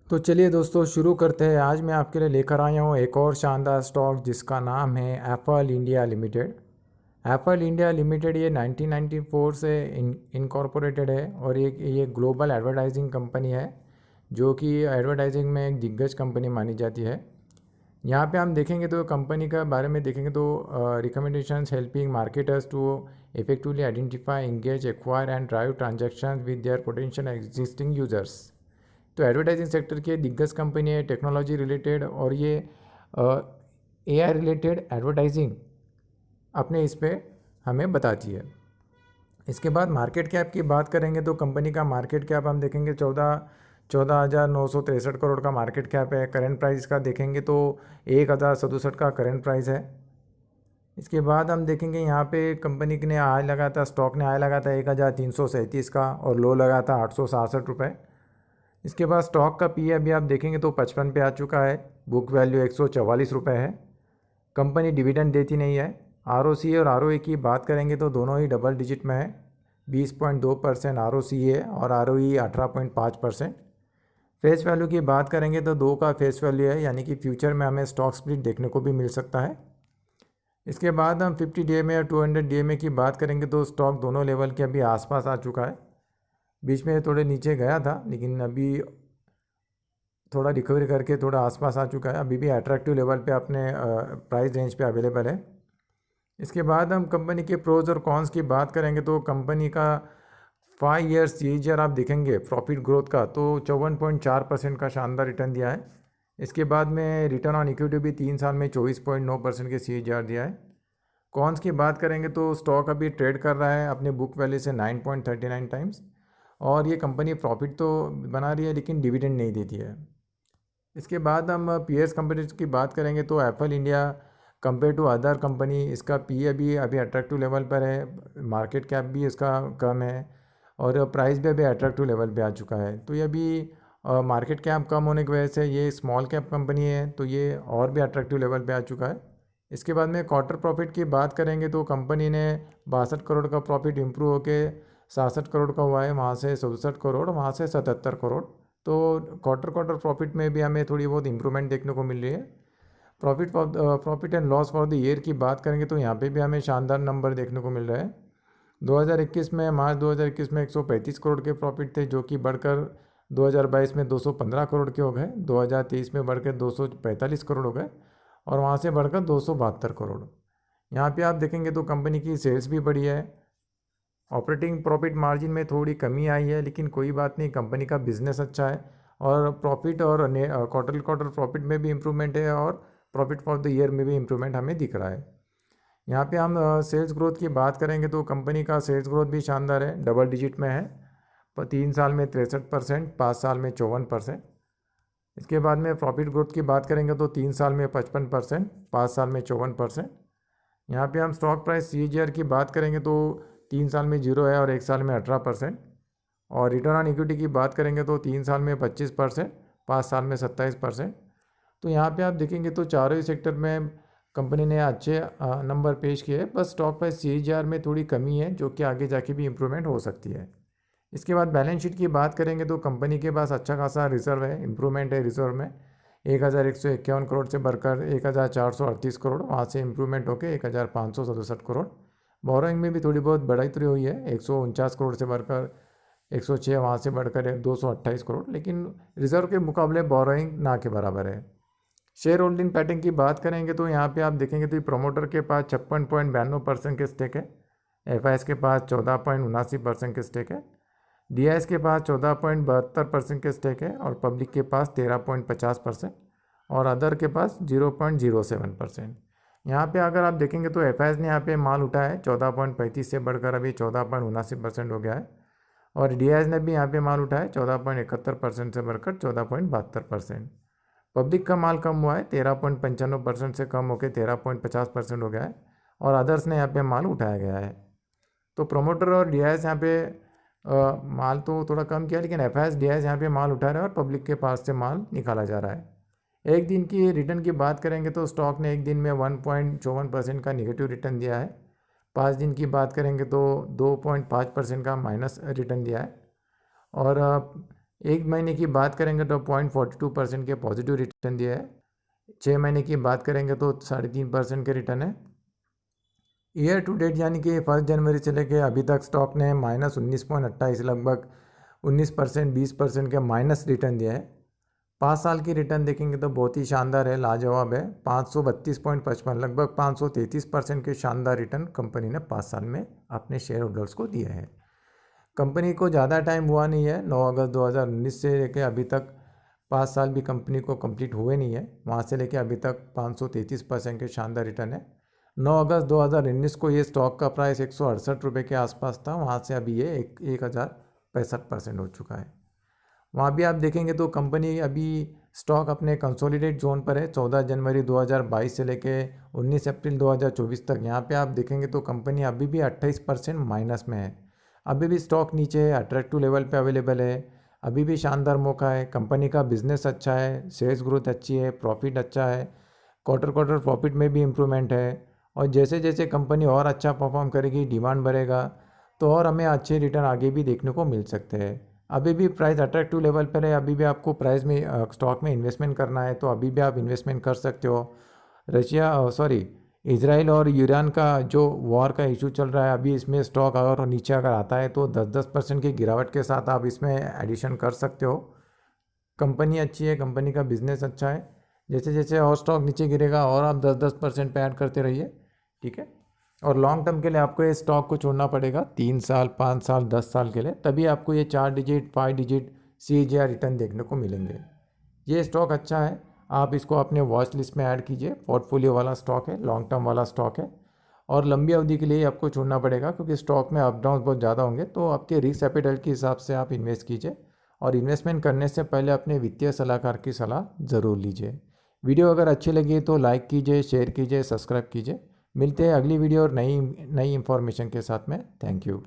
तो चलिए दोस्तों शुरू करते हैं। आज मैं आपके लिए लेकर आया हूँ एक और शानदार स्टॉक जिसका नाम है Apple India limited. Apple India limited ये 1994 से इनकॉर्पोरेटेड है और ये ग्लोबल एडवर्टाइजिंग कंपनी है जो कि एडवर्टाइजिंग में एक दिग्गज कंपनी मानी जाती है। यहाँ पे हम देखेंगे तो कंपनी का बारे में देखेंगे तो recommendations helping marketers to effectively identify engage acquire and drive transactions with their potential existing users. तो एडवर्टाइजिंग सेक्टर की दिग्गज कंपनी है, टेक्नोलॉजी रिलेटेड, और ये एआई रिलेटेड एडवर्टाइजिंग अपने इस पे हमें बताती है। इसके बाद मार्केट कैप की बात करेंगे तो कंपनी का मार्केट कैप हम देखेंगे 14,963 करोड़ का मार्केट कैप है। करंट प्राइस का देखेंगे तो 1,067 का करंट प्राइस है। इसके बाद हम देखेंगे यहाँ पे कंपनी ने हाई लगा था, स्टॉक ने हाई लगा था 1,337 का और लो लगा था 866 रुपये। इसके बाद स्टॉक का पी अभी आप देखेंगे तो 55 पे आ चुका है। बुक वैल्यू 144 रुपये है। कंपनी डिविडेंड देती नहीं है। आरओसी और आरओए की बात करेंगे तो दोनों ही डबल डिजिट में है। 20.2% आरओसी है और आरओई 18.5%। फेस वैल्यू की बात करेंगे तो 2 का फेस वैल्यू है, यानी कि फ्यूचर में हमें स्टॉक स्प्लिट देखने को भी मिल सकता है। इसके बाद हम 50 DMA और 200 DMA की बात करेंगे तो स्टॉक दोनों लेवल के अभी आसपास आ चुका है। बीच में थोड़े नीचे गया था लेकिन अभी थोड़ा रिकवरी करके थोड़ा आसपास आ चुका है। अभी भी अट्रैक्टिव लेवल पे अपने प्राइस रेंज पे अवेलेबल है। इसके बाद हम कंपनी के प्रोज और कॉन्स की बात करेंगे तो कंपनी का 5 ईयर्स CAGR आप देखेंगे प्रॉफिट ग्रोथ का तो 54.4% का शानदार रिटर्न दिया है। इसके बाद में रिटर्न ऑन इक्विटी भी 3 साल में 24.9% के CAGR दिया है। कॉन्स की बात करेंगे तो स्टॉक अभी ट्रेड कर रहा है अपने बुक वैल्यू से 9.39 टाइम्स, और ये कंपनी प्रॉफिट तो बना रही है लेकिन डिविडेंड नहीं देती है। इसके बाद हम पीएस कंपनीज की बात करेंगे तो Apple India compare to other company इसका पी भी अभी अट्रैक्टिव लेवल पर है। मार्केट कैप भी इसका कम है और प्राइस भी अभी अट्रैक्टिव लेवल पे आ चुका है। तो ये अभी मार्केट कैप कम होने की वजह से ये स्मॉल कैप कंपनी है तो ये और भी अट्रैक्टिव लेवल पे आ चुका है। इसके बाद में क्वार्टर प्रॉफिट की बात करेंगे तो कंपनी ने 62 करोड़ का प्रॉफिट इम्प्रूव होकर 67 करोड़ का हुआ है, वहाँ से 67 करोड़, वहाँ से 77 करोड़। तो क्वार्टर प्रॉफिट में भी हमें थोड़ी बहुत इंप्रूवमेंट देखने को मिल रही है। Profit and loss for the year की बात करेंगे तो यहाँ पे भी हमें शानदार नंबर देखने को मिल रहा है। 2021 में मार्च 2021 में 135 करोड़ के प्रॉफिट थे जो कि बढ़कर 2022 में 215 करोड़ के हो गए। 2023 में बढ़कर 245 करोड़ हो गए और वहाँ से बढ़कर 272 करोड़। यहाँ पे आप देखेंगे तो कंपनी की सेल्स भी बढ़ी है। ऑपरेटिंग प्रॉफिट मार्जिन में थोड़ी कमी आई है लेकिन कोई बात नहीं, कंपनी का बिजनेस अच्छा है और प्रॉफिट और क्वार्टर प्रॉफिट में भी इम्प्रूवमेंट है और प्रॉफिट फॉर द ईयर में भी इम्प्रूवमेंट हमें दिख रहा है। यहाँ पे हम सेल्स ग्रोथ की बात करेंगे तो कंपनी का सेल्स ग्रोथ भी शानदार है, डबल डिजिट में है। 3 साल में 63%, 5 साल में 54%। इसके बाद में प्रॉफिट ग्रोथ की बात करेंगे तो 3 साल में 55%, 5 साल में 54%। यहाँ पे हम स्टॉक प्राइस CAGR की बात करेंगे तो 3 साल में 0 है और 1 साल में 18%। और रिटर्न ऑन इक्विटी की बात करेंगे तो 3 साल में 25%, 5 साल में 27%। तो यहाँ पे आप देखेंगे तो चारों ही सेक्टर में कंपनी ने अच्छे नंबर पेश किए, बस स्टॉक प्राइस CAGR में थोड़ी कमी है जो कि आगे जाके भी इम्प्रूवमेंट हो सकती है। इसके बाद बैलेंस शीट की बात करेंगे तो कंपनी के पास अच्छा खासा रिजर्व है, इम्प्रूवमेंट है रिजर्व में। 1,151 करोड़ से बढ़कर 1,438 करोड़, वहाँ से इम्प्रूवमेंट होकर 1,567 करोड़। बोरोइंग में भी थोड़ी बहुत बढ़ोतरी हुई है, 149 करोड़ से बढ़कर 106, वहाँ से बढ़कर 228 करोड़, लेकिन रिजर्व के मुकाबले बोरोइंग ना के बराबर है। शेयर होल्डिंग पैटर्न की बात करेंगे तो यहाँ पे आप देखेंगे तो प्रमोटर के पास 56.92% के स्टेक है, FIS के पास 14.79% के स्टेक है, DIS के पास 14.72% के स्टेक है और पब्लिक के पास 13.50% और अदर के पास 0.07%। यहाँ पे अगर आप देखेंगे तो FIS ने यहाँ पे माल उठाया है 14.35 से बढ़कर अभी 14.79% हो गया है और DIS ने भी यहाँ पे माल उठाया है 14.71% से बढ़कर 14.72%। पब्लिक का माल कम हुआ है 13.95% से कम होकर 13.50% हो गया है और अदर्स ने यहाँ पे माल उठाया गया है। तो प्रोमोटर और DIS यहाँ पे माल तो थोड़ा कम किया लेकिन FIS DIS यहाँ पे माल उठा रहा है और पब्लिक के पास से माल निकाला जा रहा है। एक दिन की रिटर्न की बात करेंगे तो स्टॉक ने एक दिन में 1.54% का निगेटिव रिटर्न दिया है। 5 दिन की बात करेंगे तो 2.5% का माइनस रिटर्न दिया है और एक महीने की बात करेंगे तो 0.42% के पॉजिटिव रिटर्न दिया है। 6 महीने की बात करेंगे तो 3.5% के रिटर्न है। ईयर टू डेट यानी कि 1 जनवरी से लेके अभी तक स्टॉक ने -19.28 लगभग 19% 20% के माइनस रिटर्न दिया है। 5 साल की रिटर्न देखेंगे तो बहुत ही शानदार है, लाजवाब है। 532.55 लगभग 533% के शानदार रिटर्न कंपनी ने 5 साल में अपने शेयर होल्डर्स को दिया है। कंपनी को ज़्यादा टाइम हुआ नहीं है, 9 अगस्त 2019 से लेकर अभी तक 5 साल भी कंपनी को कंप्लीट हुए नहीं है। वहाँ से लेकर अभी तक 533% के शानदार रिटर्न है। 9 अगस्त 2019 को ये स्टॉक का प्राइस 168 रुपये के आसपास था, वहाँ से अभी ये 1065% हो चुका है। वहाँ भी आप देखेंगे तो कंपनी अभी स्टॉक अपने कंसोलिडेट जोन पर है। 14 जनवरी 2022 से लेके 19 अप्रैल 2024 तक यहाँ पे आप देखेंगे तो कंपनी अभी भी 28% माइनस में है। अभी भी स्टॉक नीचे है, अट्रैक्टिव लेवल पे अवेलेबल है। अभी भी शानदार मौका है। कंपनी का बिजनेस अच्छा है, सेल्स ग्रोथ अच्छी है, प्रॉफिट अच्छा है, क्वार्टर क्वार्टर प्रॉफिट में भी इम्प्रूवमेंट है। और जैसे जैसे कंपनी और अच्छा परफॉर्म करेगी, डिमांड बढ़ेगा, तो और हमें अच्छे रिटर्न आगे भी देखने को मिल सकते हैं। अभी भी प्राइस अट्रैक्टिव लेवल पर है। अभी भी आपको प्राइस में स्टॉक में इन्वेस्टमेंट करना है तो अभी भी आप इन्वेस्टमेंट कर सकते हो। इजराइल और ईरान का जो वॉर का इशू चल रहा है, अभी इसमें स्टॉक अगर नीचे अगर आता है तो 10% की गिरावट के साथ आप इसमें एडिशन कर सकते हो। कंपनी अच्छी है, कंपनी का बिजनेस अच्छा है। जैसे जैसे और स्टॉक नीचे गिरेगा और आप 10% पे ऐड करते रहिए, ठीक है। और लॉन्ग टर्म के लिए आपको ये स्टॉक को छोड़ना पड़ेगा 3 साल 5 साल 10 साल के लिए, तभी आपको ये 4 डिजिट 5 डिजिट CAGR रिटर्न देखने को मिलेंगे। ये स्टॉक अच्छा है, आप इसको अपने वॉच लिस्ट में ऐड कीजिए। पोर्टफोलियो वाला स्टॉक है, लॉन्ग टर्म वाला स्टॉक है और लंबी अवधि के लिए आपको छोड़ना पड़ेगा क्योंकि स्टॉक में अप डाउन बहुत ज़्यादा होंगे। तो आपके रिस्क एपेटाइट के हिसाब से आप इन्वेस्ट कीजिए और इन्वेस्टमेंट करने से पहले अपने वित्तीय सलाहकार की सलाह ज़रूर लीजिए। वीडियो अगर अच्छी लगी तो लाइक कीजिए, शेयर कीजिए, सब्सक्राइब कीजिए। मिलते हैं अगली वीडियो और नई इंफॉर्मेशन के साथ में। Thank you.